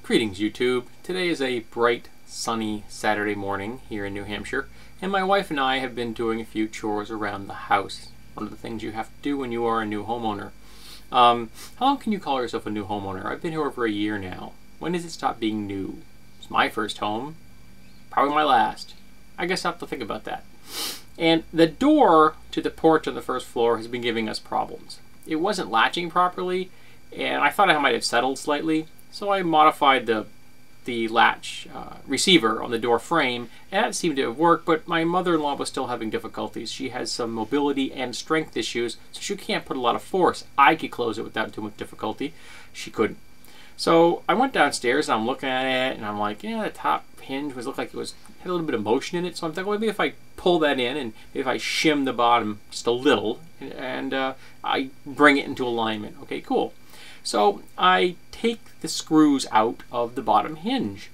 Greetings YouTube. Today is a bright, sunny Saturday morning here in New Hampshire, and my wife and I have been doing a few chores around the house. One of the things you have to do when you are a new homeowner. How long can you call yourself a new homeowner? I've been here over a year now. When does it stop being new? It's my first home. Probably my last. I guess I'll have to think about that. And the door to the porch on the first floor has been giving us problems. It wasn't latching properly, and I thought I might have settled slightly. So I modified the latch receiver on the door frame, and that seemed to have worked, but my mother-in-law was still having difficulties. She has some mobility and strength issues, so she can't put a lot of force. I could close it without too much difficulty. She couldn't. So I went downstairs, and I'm looking at it, and I'm like, yeah, the top hinge looked like it had a little bit of motion in it, so I'm thinking, well, maybe if I pull that in, and if I shim the bottom just a little, and I bring it into alignment. Okay, cool. So I take the screws out of the bottom hinge.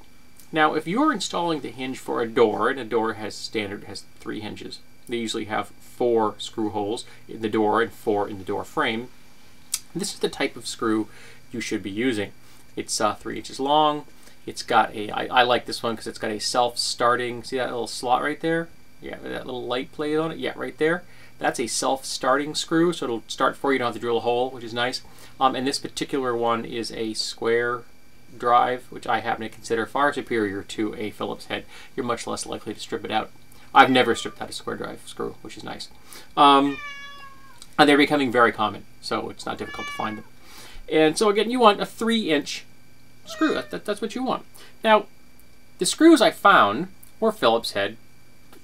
Now, if you're installing the hinge for a door, and a door has 3 hinges, they usually have 4 screw holes in the door and 4 in the door frame. This is the type of screw you should be using. It's 3 inches long. It's got I like this one because it's got a self-starting, see that little slot right there? Yeah, that little light plate on it? Yeah, right there. That's a self-starting screw, so it'll start for you. You don't have to drill a hole, which is nice. And this particular one is a square drive, which I happen to consider far superior to a Phillips head. You're much less likely to strip it out. I've never stripped out a square drive screw, which is nice. And they're becoming very common, so it's not difficult to find them. And so again, you want a 3-inch screw. That's what you want. Now, the screws I found were Phillips head.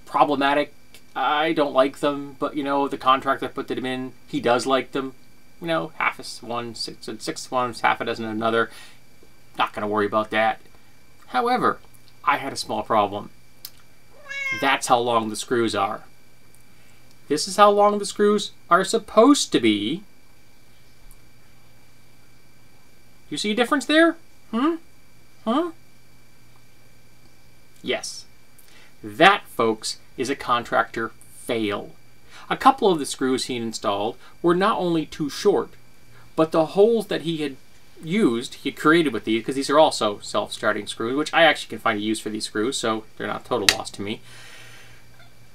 Problematic. I don't like them, but you know, the contractor put them in. He does like them. You know, half is one, six ones, half a dozen another. Not going to worry about that. However, I had a small problem. That's how long the screws are. This is how long the screws are supposed to be. You see a difference there? Huh? Yes. That, folks, is a contractor fail. A couple of the screws he installed were not only too short, but the holes that he had created with these, because these are also self-starting screws, which I actually can find a use for these screws, so they're not total loss to me.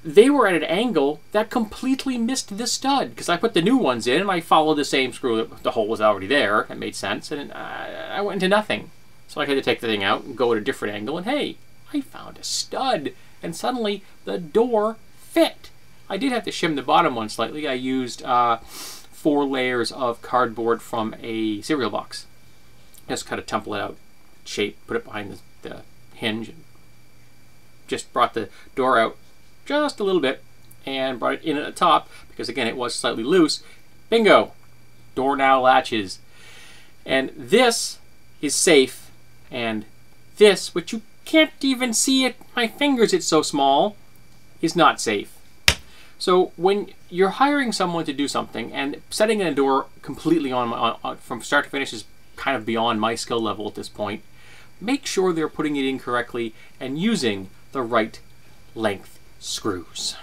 They were at an angle that completely missed the stud, because I put the new ones in, and I followed the same screw. The hole was already there. That made sense, and I went into nothing. So I had to take the thing out and go at a different angle, and hey, I found a stud, and suddenly the door fit. I did have to shim the bottom one slightly. I used 4 layers of cardboard from a cereal box. Just cut a template out shape, put it behind the hinge, and just brought the door out just a little bit and brought it in at the top because, again, it was slightly loose. Bingo! Door now latches. And this is safe, and this, which you can't even see it, my fingers, it's so small, is not safe. So when you're hiring someone to do something, and setting a door completely from start to finish is kind of beyond my skill level at this point, make sure they're putting it in correctly and using the right length screws.